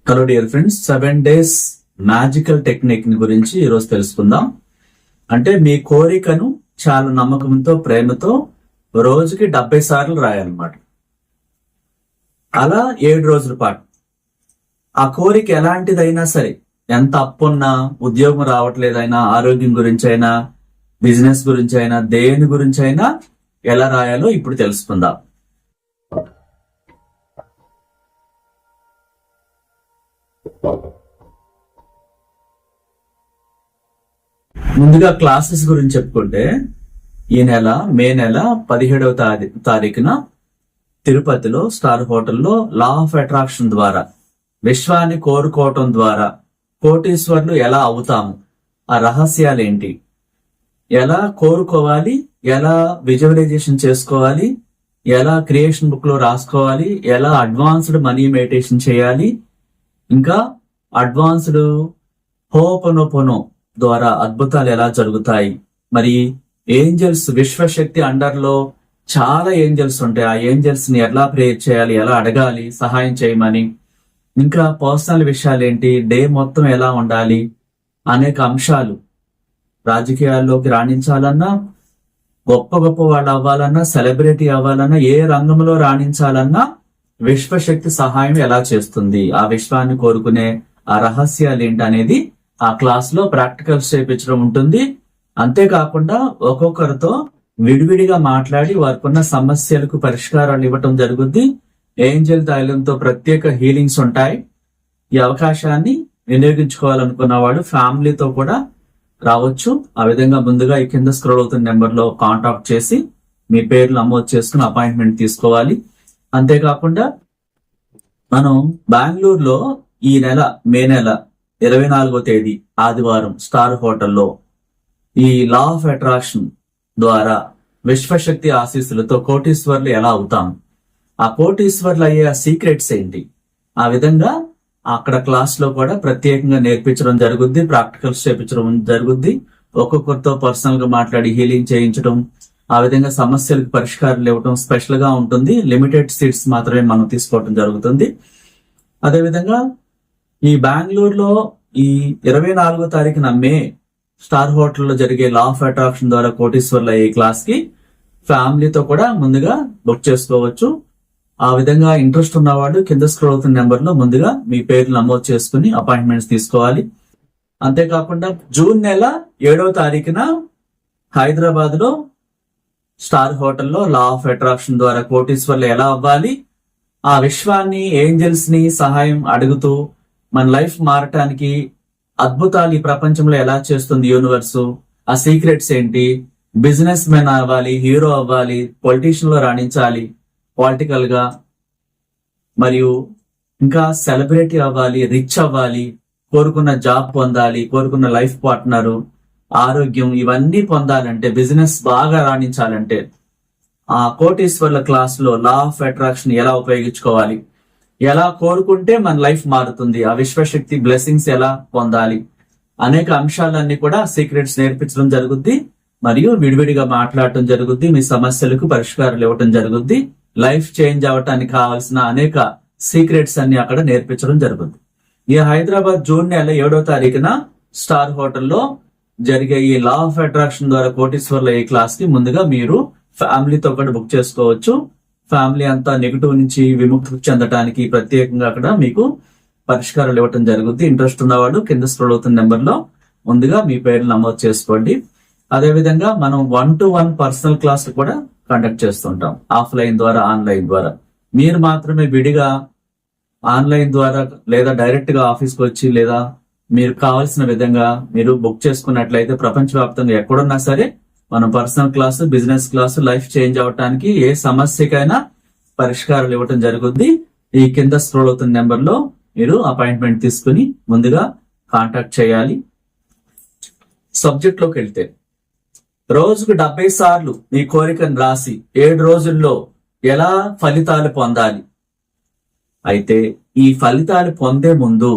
Hello dear friends, 7 days magical technique గురించి ఈరోజు తెలుసుకుందాం. అంటే మీ కోరికను చాలా నమ్మకంతో, ప్రేమతో రోజుకి 70 సార్లు రాయాలన్నమాట. అలా 7 రోజుల పాటు ఆ కోరిక ఎలాంటిదైనా సరే, ఎంత అప్పున్నా, ఉద్యోగం రావట్లేదైనా, ఆరోగ్యం గురించి అయినా, బిజినెస్ గురించి అయినా, దేని గురించి అయినా ఎలా రాయాలో ఇప్పుడు తెలుసుకుందాం. ముందుగా క్లాసెస్ గురించి చెప్పుకుంటే, ఈ నెల మే నెల 17వ తారీఖున తిరుపతిలో స్టార్ హోటల్లో లా ఆఫ్ అట్రాక్షన్ ద్వారా, విశ్వాన్ని కోరుకోవటం ద్వారా కోటీశ్వర్లు ఎలా అవుతాము, ఆ రహస్యాలేంటి, ఎలా కోరుకోవాలి, ఎలా విజువలైజేషన్ చేసుకోవాలి, ఎలా క్రియేషన్ బుక్ లో రాసుకోవాలి, ఎలా అడ్వాన్స్డ్ మనీ మెడిటేషన్ చేయాలి, ఇంకా అడ్వాన్స్డ్ హోపనోపోనో ద్వారా అద్భుతాలు ఎలా జరుగుతాయి, మరి ఏంజల్స్, విశ్వశక్తి అండర్ లో చాలా ఏంజల్స్ ఉంటాయి, ఆ ఏంజల్స్ ని ఎలా ప్రేయర్ చేయాలి, ఎలా అడగాలి సహాయం చేయమని, ఇంకా పర్సనల్ విషయాలు ఏంటి, డే మొత్తం ఎలా ఉండాలి, అనేక అంశాలు. రాజకీయాల్లోకి రాణించాలన్నా, గొప్ప గొప్ప వాళ్ళు అవ్వాలన్నా, సెలబ్రిటీ అవ్వాలన్నా, ఏ రంగంలో రాణించాలన్నా విశ్వశక్తి సహాయం ఎలా చేస్తుంది, ఆ విశ్వాన్ని కోరుకునే ఆ రహస్యాలు ఏంటి అనేది ఆ క్లాస్ లో ప్రాక్టికల్స్ చేయించడం ఉంటుంది. అంతేకాకుండా ఒక్కొక్కరితో విడివిడిగా మాట్లాడి వారికి ఉన్న సమస్యలకు పరిష్కారాలు ఇవ్వటం జరుగుద్ది. ఏంజల్ తైలంతో ప్రత్యేక హీలింగ్స్ ఉంటాయి. ఈ అవకాశాన్ని వినియోగించుకోవాలనుకున్న వాడు ఫ్యామిలీతో కూడా రావచ్చు. ఆ విధంగా ముందుగా ఈ కింద స్క్రోల్ అవుతున్న నెంబర్ లో కాంటాక్ట్ చేసి మీ పేర్లు నమోదు చేసుకుని అపాయింట్మెంట్ తీసుకోవాలి. అంతేకాకుండా మనం బెంగళూరులో ఈ నెల మే నెల 24వ తేదీ ఆదివారం స్టార్ హోటల్లో ఈ లా ఆఫ్ అట్రాక్షన్ ద్వారా విశ్వశక్తి ఆశీస్సులతో కోటీశ్వర్లు ఎలా అవుతాం, ఆ కోటీశ్వర్లు అయ్యే సీక్రెట్స్ ఏంటి, ఆ విధంగా అక్కడ క్లాస్ లో కూడా ప్రత్యేకంగా నేర్పించడం జరుగుద్ది, ప్రాక్టికల్స్ చేయించడం జరుగుద్ది. ఒక్కొక్కరితో పర్సనల్ గా మాట్లాడి హీలింగ్ చేయించడం, ఆ విధంగా సమస్యలకు పరిష్కారాలు ఇవ్వడం స్పెషల్ గా ఉంటుంది. లిమిటెడ్ సీట్స్ మాత్రమే మనం తీసుకోవడం జరుగుతుంది. అదేవిధంగా ఈ బెంగళూరులో ఈ 24వ తారీఖున మే స్టార్ హోటల్లో జరిగే లా ఆఫ్ అట్రాక్షన్ ద్వారా కోటీశ్వర్ల ఈ క్లాస్ కి ఫ్యామిలీతో కూడా ముందుగా బుక్ చేసుకోవచ్చు. ఆ విధంగా ఇంట్రెస్ట్ ఉన్నవాళ్ళు కింద స్క్రోల్ అవుతున్న నెంబర్ లో ముందుగా మీ పేర్లు నమోదు చేసుకుని అపాయింట్మెంట్స్ తీసుకోవాలి. అంతేకాకుండా జూన్ నెల 7వ తారీఖున హైదరాబాద్ లో స్టార్ హోటల్లో లా ఆఫ్ అట్రాక్షన్ ద్వారా కోటీశ్వర్లు ఎలా అవ్వాలి, ఆ విశ్వాన్ని, ఏంజల్స్ ని సహాయం అడుగుతూ మన లైఫ్ మారటానికి అద్భుతాలు ఈ ప్రపంచంలో ఎలా చేస్తుంది యూనివర్స్, ఆ సీక్రెట్స్ ఏంటి, బిజినెస్ మెన్ అవ్వాలి, హీరో అవ్వాలి, పొలిటీషియన్ లో రాణించాలి పొలిటికల్ గా, మరియు ఇంకా సెలబ్రిటీ అవ్వాలి, రిచ్ అవ్వాలి, కోరుకున్న జాబ్ పొందాలి, కోరుకున్న లైఫ్ పార్ట్నర్, ఆరోగ్యం, ఇవన్నీ పొందాలంటే, బిజినెస్ బాగా రాణించాలంటే ఆ కోటీశ్వర్ల క్లాస్ లో లా ఆఫ్ అట్రాక్షన్ ఎలా ఉపయోగించుకోవాలి, ఎలా కోరుకుంటే మన లైఫ్ మారుతుంది, ఆ విశ్వశక్తి బ్లెస్సింగ్స్ ఎలా పొందాలి, అనేక అంశాలన్నీ కూడా సీక్రెట్స్ నేర్పించడం జరుగుద్ది. మరియు విడివిడిగా మాట్లాడటం జరుగుద్ది, మీ సమస్యలకు పరిష్కారాలు ఇవ్వటం జరుగుద్ది. లైఫ్ చేంజ్ అవటానికి కావాల్సిన అనేక సీక్రెట్స్ అన్ని అక్కడ నేర్పించడం జరుగుద్ది. ఈ హైదరాబాద్ జూన్ నెల 7వ తారీఖున స్టార్ హోటల్లో జరిగే ఈ లా ఆఫ్ అట్రాక్షన్ ద్వారా కోటీశ్వర్ల ఈ క్లాస్ కి ముందుగా మీరు ఫ్యామిలీతో కూడా బుక్ చేసుకోవచ్చు. ఫ్యామిలీ అంతా నెగిటివ్ నుంచి విముక్తి చెందడానికి ప్రత్యేకంగా అక్కడ మీకు పరిష్కారాలు ఇవ్వటం జరుగుద్ది. ఇంట్రెస్ట్ ఉన్నవాళ్ళు కింద స్క్రోల్ అవుతున్న నెంబర్ లో ముందుగా మీ పేర్లు నమోదు చేసుకోండి. అదేవిధంగా మనం 1-to-1 పర్సనల్ క్లాస్ కూడా కండక్ట్ చేస్తుంటాం, ఆఫ్లైన్ ద్వారా, ఆన్లైన్ ద్వారా. మీరు మాత్రమే విడిగా ఆన్లైన్ ద్వారా లేదా డైరెక్ట్ గా ఆఫీస్కి వచ్చి, లేదా మీరు కావాల్సిన విధంగా మీరు బుక్ చేసుకున్నట్లయితే ప్రపంచవ్యాప్తంగా ఎక్కడున్నా సరే మనం personal class, business class, life change అవటానికి ఏ సమస్యకైనా పరిష్కారాలు ఇవ్వటం జరుగుద్ది. ఈ కింద స్క్రోల్ అవుతున్న నెంబర్ లో మీరు అపాయింట్మెంట్ తీసుకుని ముందుగా కాంటాక్ట్ చేయాలి. సబ్జెక్ట్ లోకి వెళ్తే, రోజుకు 70 సార్లు మీ కోరికను రాసి 7 రోజుల్లో ఎలా ఫలితాలు పొందాలి. అయితే ఈ ఫలితాలు పొందే ముందు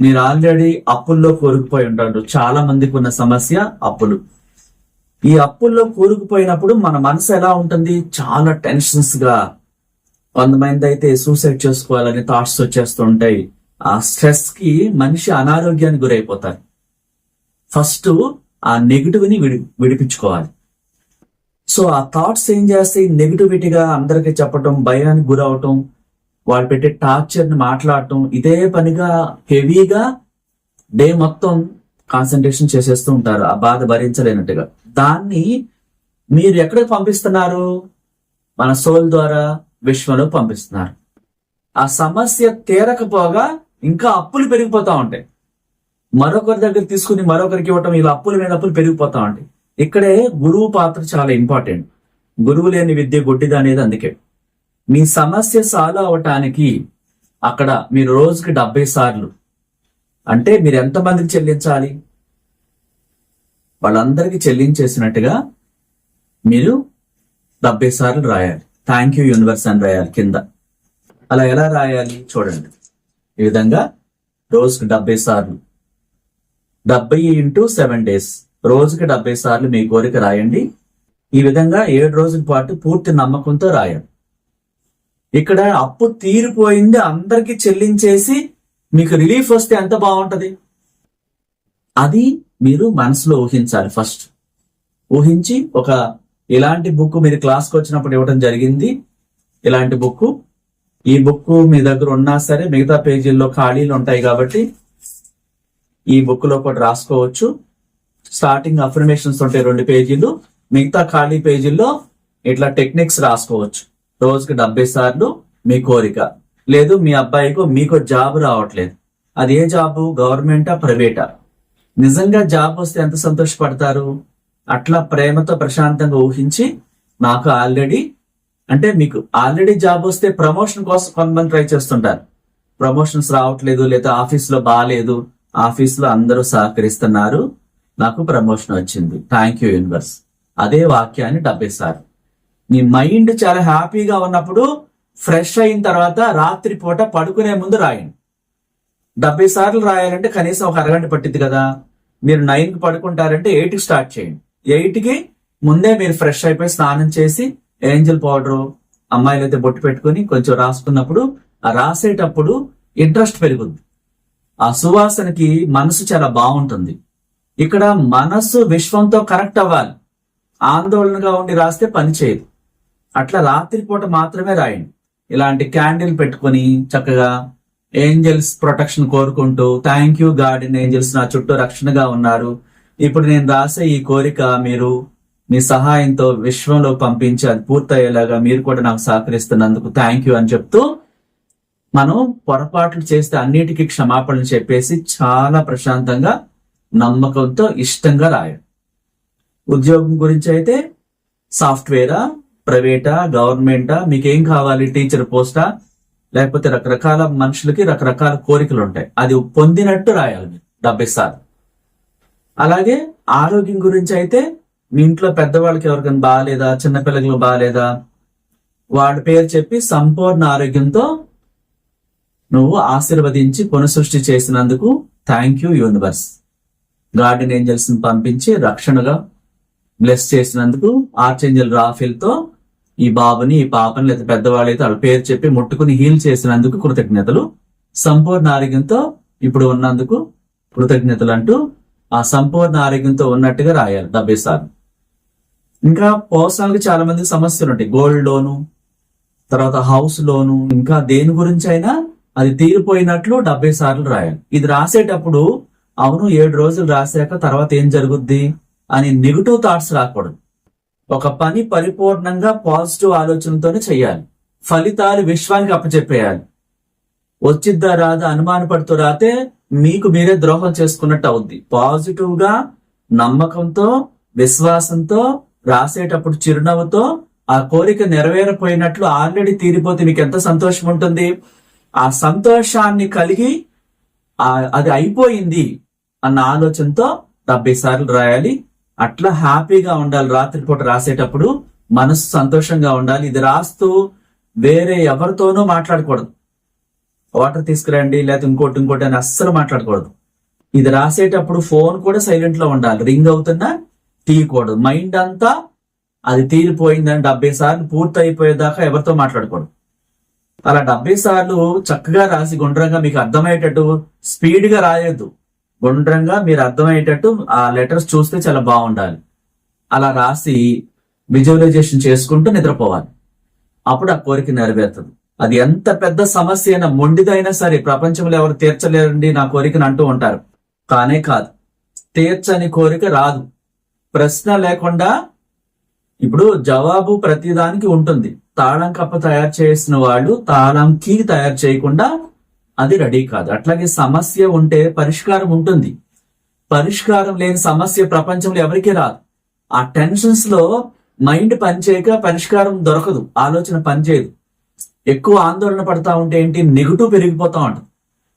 మీరు ఆల్రెడీ అప్పుల్లో కూరుకుపోయి ఉంటారు. చాలా మందికి ఉన్న సమస్య అప్పులు. ఈ అప్పుల్లో కూరుకుపోయినప్పుడు మన మనసు ఎలా ఉంటుంది, చాలా టెన్షన్స్ గా, కొంతమంది అయితే సూసైడ్ చేసుకోవాలని థాట్స్ వచ్చేస్తుంటాయి. ఆ స్ట్రెస్ కి మనిషి అనారోగ్యానికి గురైపోతారు. ఫస్ట్ ఆ నెగిటివ్ ని విడిపించుకోవాలి. సో ఆ థాట్స్ ఏం చేస్తాయి, నెగిటివిటీగా అందరికి చెప్పటం, భయానికి గురవటం, వాళ్ళు పెట్టే టార్చర్ ని మాట్లాడటం, ఇదే పనిగా హెవీగా డే మొత్తం కాన్సన్ట్రేషన్ చేసేస్తూ ఉంటారు ఆ బాధ భరించలేనట్టుగా. దాన్ని మీరు ఎక్కడికి పంపిస్తున్నారు? మన సోల్ ద్వారా విశ్వంలో పంపిస్తున్నారు. ఆ సమస్య తీరకపోగా ఇంకా అప్పులు పెరిగిపోతా ఉంటాయి. మరొకరి దగ్గర తీసుకుని మరొకరికి ఇవ్వటం, ఇలా అప్పుల మీద అప్పులు పెరిగిపోతా ఉంటాయి. ఇక్కడే గురువు పాత్ర చాలా ఇంపార్టెంట్. గురువు లేని విద్య గుడ్డిది అనేది అందుకే. మీ సమస్య సాల్వ్ అవటానికి అక్కడ మీరు రోజుకి 70 సార్లు, అంటే మీరు ఎంతమందికి చెల్లించాలి? వాళ్ళందరికీ చెల్లించేసినట్టుగా మీరు 70 సార్లు రాయాలి. థ్యాంక్ యూ యూనివర్స్ అని రాయాలి కింద. అలా ఎలా రాయాలి చూడండి. ఈ విధంగా రోజుకి 70 సార్లు, 70 × 7 days, రోజుకి 70 సార్లు మీ కోరిక రాయండి. ఈ విధంగా 7 రోజుల పాటు పూర్తి నమ్మకంతో రాయండి. ఇక్కడ అప్పు తీరిపోయింది అందరికి చెల్లించేసి మీకు రిలీఫ్ వస్తే ఎంత బాగుంటది. అది మీరు మనసులో ఊహించాలి. ఫస్ట్ ఊహించి ఒక ఇలాంటి బుక్ మీరు క్లాస్కి వచ్చినప్పుడు ఇవ్వడం జరిగింది. ఇలాంటి బుక్, ఈ బుక్ మీ దగ్గర ఉన్నా సరే మిగతా పేజీల్లో ఖాళీలు ఉంటాయి కాబట్టి ఈ బుక్ లో కూడా రాసుకోవచ్చు. స్టార్టింగ్ అఫర్మేషన్స్ ఉంటాయి 2 పేజీలు, మిగతా ఖాళీ పేజీల్లో ఇట్లా టెక్నిక్స్ రాసుకోవచ్చు. రోజుకి 70 సార్లు మీ కోరిక. లేదు మీ అబ్బాయికో మీకో జాబ్ రావట్లేదు, అది ఏ జాబు, గవర్నమెంటా ప్రైవేటా? నిజంగా జాబ్ వస్తే ఎంత సంతోషపడతారు. అట్లా ప్రేమతో ప్రశాంతంగా ఊహించి, నాకు ఆల్రెడీ, అంటే మీకు ఆల్రెడీ జాబ్ వస్తే ప్రమోషన్ కోసం కొంతమంది ట్రై చేస్తుంటారు. ప్రమోషన్స్ రావట్లేదు, లేదా ఆఫీస్ లో బాగాలేదు, ఆఫీస్ లో అందరూ సహకరిస్తున్నారు, నాకు ప్రమోషన్ వచ్చింది, థ్యాంక్ యూ యూనివర్స్. అదే వాక్యాన్ని 70 సార్లు. మీ మైండ్ చాలా హ్యాపీగా ఉన్నప్పుడు ఫ్రెష్ అయిన తర్వాత రాత్రి పూట పడుకునే ముందు రాయండి. 70 సార్లు రాయాలంటే కనీసం ఒక అరగంట పట్టింది కదా. మీరు 9కి పడుకుంటారంటే 8కి స్టార్ట్ చేయండి. 8కి ముందే మీరు ఫ్రెష్ అయిపోయి స్నానం చేసి ఏంజల్ పౌడరు, అమ్మాయిలు అయితే బొట్టు పెట్టుకుని కొంచెం రాసుకున్నప్పుడు, ఆ రాసేటప్పుడు ఇంట్రెస్ట్ పెరుగుద్ది. ఆ సువాసనకి మనసు చాలా బాగుంటుంది. ఇక్కడ మనసు విశ్వంతో కనెక్ట్ అవ్వాలి. ఆందోళనగా ఉండి రాస్తే పని చేయదు. అట్లా రాత్రిపూట మాత్రమే రాయండి. ఇలాంటి క్యాండిల్ పెట్టుకుని చక్కగా ఏంజల్స్ ప్రొటెక్షన్ కోరుకుంటూ, థ్యాంక్ యూ గార్డెన్ ఏంజల్స్ నా చుట్టూ రక్షణగా ఉన్నారు, ఇప్పుడు నేను రాసే ఈ కోరిక మీరు మీ సహాయంతో విశ్వంలో పంపించి అది పూర్తయ్యేలాగా మీరు కూడా నాకు సహకరిస్తున్నందుకు థ్యాంక్ యూ అని చెప్తూ, మనం పొరపాట్లు చేస్తే అన్నిటికీ క్షమాపణలు చెప్పేసి చాలా ప్రశాంతంగా నమ్మకంతో ఇష్టంగా రాయండి. ఉద్యోగం గురించి అయితే సాఫ్ట్వేరా, ప్రైవేటా, గవర్నమెంటా, మీకేం కావాలి, టీచర్ పోస్టా, లేకపోతే రకరకాల మనుషులకి రకరకాల కోరికలు ఉంటాయి, అది పొందినట్టు రాయాలి మీరు 70 సార్లు. అలాగే ఆరోగ్యం గురించి అయితే మీ ఇంట్లో పెద్దవాళ్ళకి ఎవరికైనా బాగాలేదా, చిన్నపిల్లలకు బాగాలేదా, వాళ్ళ పేరు చెప్పి సంపూర్ణ ఆరోగ్యంతో నువ్వు ఆశీర్వదించి పునఃసృష్టి చేసినందుకు thank you universe. Garden angels ని పంపించి రక్షణగా బ్లెస్ చేసినందుకు ఆర్చేంజల్ రాఫెల్ తో ఈ బాబుని, ఈ పాపని, లేదా పెద్దవాళ్ళు అయితే వాళ్ళ పేరు చెప్పి ముట్టుకుని హీల్ చేసినందుకు కృతజ్ఞతలు. సంపూర్ణ ఆరోగ్యంతో ఇప్పుడు ఉన్నందుకు కృతజ్ఞతలు అంటూ ఆ సంపూర్ణ ఆరోగ్యంతో ఉన్నట్టుగా రాయాలి 70 సార్లు. ఇంకా పర్సనల్ గా చాలా మందికి సమస్యలు ఉంటాయి. గోల్డ్ లోను, తర్వాత హౌస్ లోను, ఇంకా దేని గురించి అయినా అది తీరిపోయినట్లు 70 సార్లు రాయాలి. ఇది రాసేటప్పుడు అవును 7 రోజులు రాశాక తర్వాత ఏం జరుగుద్ది అని నెగిటివ్ థాట్స్ రాకూడదు. ఒక పని పరిపూర్ణంగా పాజిటివ్ ఆలోచనతోనే చెయ్యాలి. ఫలితాలు విశ్వానికి అప్పచెప్పేయాలి. వచ్చిద్దా రాదా అనుమానపడుతూ రాతే మీకు మీరే ద్రోహం చేసుకున్నట్టు అవుద్ది. పాజిటివ్ గా, నమ్మకంతో, విశ్వాసంతో రాసేటప్పుడు చిరునవ్వుతో ఆ కోరిక నెరవేరపోయినట్లు ఆల్రెడీ తీరిపోతే మీకు ఎంత సంతోషం ఉంటుంది. ఆ సంతోషాన్ని కలిగి అది అయిపోయింది అన్న ఆలోచనతో 70 సార్లు రాయాలి. అట్లా హ్యాపీగా ఉండాలి. రాత్రిపూట రాసేటప్పుడు మనసు సంతోషంగా ఉండాలి. ఇది రాస్తూ వేరే ఎవరితోనూ మాట్లాడకూడదు. వాటర్ తీసుకురండి లేదా ఇంకోటి అని అస్సలు మాట్లాడకూడదు. ఇది రాసేటప్పుడు ఫోన్ కూడా సైలెంట్ లో ఉండాలి. రింగ్ అవుతున్నా తీయకూడదు. మైండ్ అంతా అది తీరిపోయిందని 70 సార్లు పూర్తి అయిపోయేదాకా ఎవరితో మాట్లాడకూడదు. అలా 70 సార్లు చక్కగా రాసి గుండ్రంగా మీకు అర్థమయ్యేటట్టు స్పీడ్ గా రాయొద్దు. గుండ్రంగా మీరు అర్థమయ్యేటట్టు ఆ లెటర్స్ చూస్తే చాలా బాగుండాలి. అలా రాసి విజువలైజేషన్ చేసుకుంటూ నిద్రపోవాలి. అప్పుడు ఆ కోరిక నెరవేరుతుంది. అది ఎంత పెద్ద సమస్య అయినా, మొండిదైనా సరే, ప్రపంచంలో ఎవరు తీర్చలేరండి నా కోరికను అంటూ ఉంటారు. కానే కాదు, తీర్చని కోరిక రాదు. ప్రశ్న లేకుండా ఇప్పుడు జవాబు ప్రతిదానికి ఉంటుంది. తాళం కప్ప తయారు చేసిన వాళ్ళు తాళం కీ తయారు చేయకుండా అది రెడీ కాదు. అట్లాగే సమస్య ఉంటే పరిష్కారం ఉంటుంది. పరిష్కారం లేని సమస్య ప్రపంచంలో ఎవరికీ రాదు. ఆ టెన్షన్స్ లో మైండ్ పనిచేయక పరిష్కారం దొరకదు, ఆలోచన పనిచేయదు. ఎక్కువ ఆందోళన పడతా ఉంటే ఏంటి, నెగిటివ్ పెరిగిపోతా ఉంటుంది.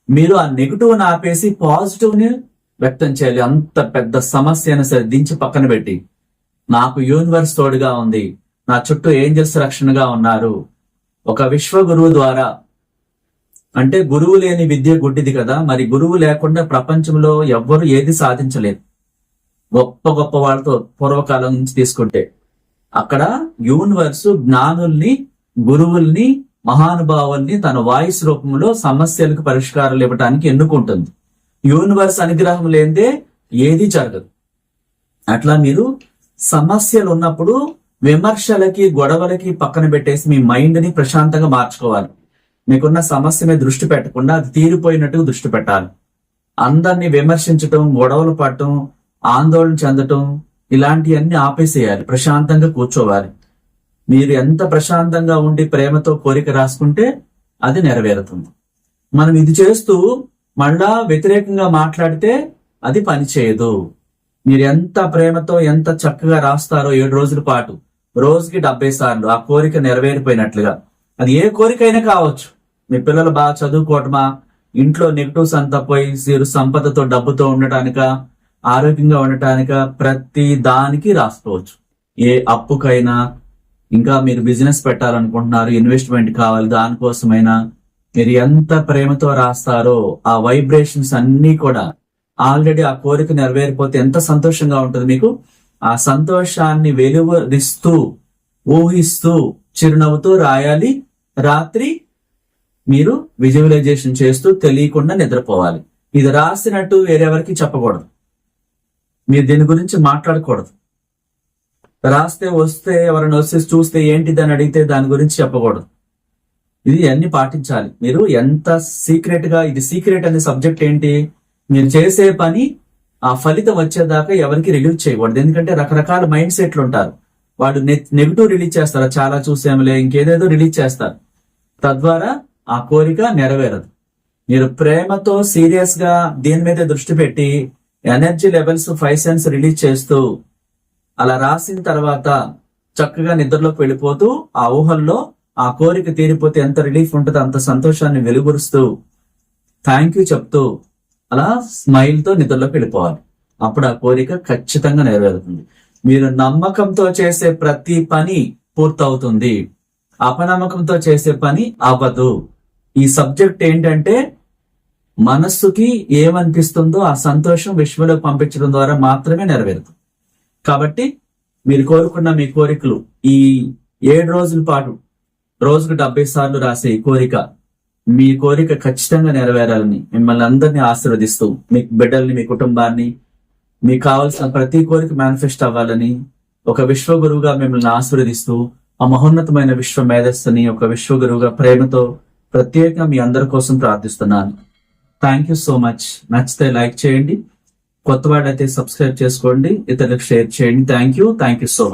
మీరు ఆ నెగిటివ్ ని ఆపేసి పాజిటివ్ ని వ్యక్తం చేయాలి. అంత పెద్ద సమస్య అయినా సరే దించి పక్కన పెట్టి, నాకు యూనివర్స్ తోడుగా ఉంది, నా చుట్టూ ఏంజల్స్ రక్షణగా ఉన్నారు. ఒక విశ్వ గురువు ద్వారా, అంటే గురువు లేని విద్య గుడ్డిది కదా, మరి గురువు లేకుండా ప్రపంచంలో ఎవ్వరు ఏది సాధించలేదు. గొప్ప గొప్ప వాళ్ళతో పూర్వకాలం నుంచి తీసుకుంటే అక్కడ యూనివర్స్ జ్ఞానుల్ని, గురువుల్ని, మహానుభావుల్ని తన వాయిస్ రూపంలో సమస్యలకు పరిష్కారాలు ఇవ్వడానికి ఎన్నుకుంటుంది. యూనివర్స్ అనుగ్రహం లేదే ఏది జరగదు. అట్లా మీరు సమస్యలు ఉన్నప్పుడు విమర్శలకి, గొడవలకి పక్కన పెట్టేసి మీ మైండ్ ని ప్రశాంతంగా మార్చుకోవాలి. మీకున్న సమస్య మీద దృష్టి పెట్టకుండా అది తీరిపోయినట్టుగా దృష్టి పెట్టాలి. అందరినీ విమర్శించటం, గొడవలు పడటం, ఆందోళన చెందటం, ఇలాంటివన్నీ ఆపేసేయాలి. ప్రశాంతంగా కూర్చోవాలి. మీరు ఎంత ప్రశాంతంగా ఉండి ప్రేమతో కోరిక రాసుకుంటే అది నెరవేరుతుంది. మనం ఇది చేస్తూ మళ్ళా వ్యతిరేకంగా మాట్లాడితే అది పనిచేయదు. మీరు ఎంత ప్రేమతో ఎంత చక్కగా రాస్తారో 7 రోజుల పాటు, రోజుకి 70 సార్లు ఆ కోరిక నెరవేరిపోయినట్లుగా. అది ఏ కోరిక అయినా కావచ్చు. మీ పిల్లలు బాగా చదువుకోవటమా, ఇంట్లో నెగిటివ్స్ అంతా పోయి మీరు సంపదతో, డబ్బుతో ఉండటానిక, ఆరోగ్యంగా ఉండటానిక, ప్రతి దానికి రాసుకోవచ్చు. ఏ అప్పుకైనా, ఇంకా మీరు బిజినెస్ పెట్టాలనుకుంటున్నారు, ఇన్వెస్ట్మెంట్ కావాలి, దానికోసమైనా మీరు ఎంత ప్రేమతో రాస్తారో ఆ వైబ్రేషన్స్ అన్ని కూడా ఆల్రెడీ ఆ కోరిక నెరవేరిపోతే ఎంత సంతోషంగా ఉంటుంది మీకు. ఆ సంతోషాన్ని వెలువరిస్తూ, ఊహిస్తూ, చిరునవ్వుతో రాయాలి. రాత్రి మీరు విజువలైజేషన్ చేస్తూ తెలియకుండా నిద్రపోవాలి. ఇది రాసినట్టు వేరెవరికి చెప్పకూడదు. మీరు దీని గురించి మాట్లాడకూడదు. రాస్తే వస్తే ఎవరైనా వస్తే చూస్తే ఏంటిది అని అడిగితే దాని గురించి చెప్పకూడదు. ఇది అన్ని పాటించాలి. మీరు ఎంత సీక్రెట్ గా, ఇది సీక్రెట్ అనే సబ్జెక్ట్ ఏంటి, మీరు చేసే పని ఆ ఫలితం వచ్చేదాకా ఎవరికి రిలీజ్ చేయకూడదు. ఎందుకంటే రకరకాల మైండ్ సెట్లు ఉంటారు. వాడు నెగిటివ్ రిలీజ్ చేస్తారు, చాలా చూసేమలే, ఇంకేదేదో రిలీజ్ చేస్తారు. తద్వారా ఆ కోరిక నెరవేరదు. మీరు ప్రేమతో సీరియస్ గా దీని మీద దృష్టి పెట్టి ఎనర్జీ లెవెల్స్ 5 సెన్స్ రిలీజ్ చేస్తూ అలా రాసిన తర్వాత చక్కగా నిద్రలోకి వెళ్ళిపోతూ ఆ ఊహల్లో ఆ కోరిక తీరిపోతే ఎంత రిలీఫ్ ఉంటుందో అంత సంతోషాన్ని వెలుగురుస్తూ థ్యాంక్ యూ చెప్తూ అలా స్మైల్ తో నిద్రలోకి వెళ్ళిపోవాలి. అప్పుడు ఆ కోరిక ఖచ్చితంగా నెరవేరుతుంది. మీరు నమ్మకంతో చేసే ప్రతి పని పూర్తవుతుంది. అపనమ్మకంతో చేసే పని అవ్వదు. ఈ సబ్జెక్ట్ ఏంటంటే మనస్సుకి ఏమనిపిస్తుందో ఆ సంతోషం విశ్వంలోకి పంపించడం ద్వారా మాత్రమే నెరవేరుతుంది. కాబట్టి మీరు కోరుకున్న మీ కోరికలు ఈ 7 రోజుల పాటు రోజుకు 70 సార్లు రాసే ఈ కోరిక, మీ కోరిక ఖచ్చితంగా నెరవేరాలని మిమ్మల్ని అందరినీ ఆశీర్వదిస్తూ, మీ బిడ్డల్ని, మీ కుటుంబాన్ని, మీకు కావాల్సిన ప్రతి కోరిక మేనిఫెస్ట్ అవ్వాలని ఒక విశ్వగురువుగా మిమ్మల్ని ఆశీర్వదిస్తూ, ఆ మహోన్నతమైన విశ్వ మేధస్సుని ఒక విశ్వగురువుగా ప్రేమతో ప్రత్యేకంగా మీ అందరి కోసం ప్రార్థిస్తున్నాను. Thank you so much. నచ్చితే లైక్ చేయండి, కొత్త వాళ్ళైతే సబ్స్క్రైబ్ చేసుకోండి, ఇతరులకు షేర్ చేయండి. Thank you so much.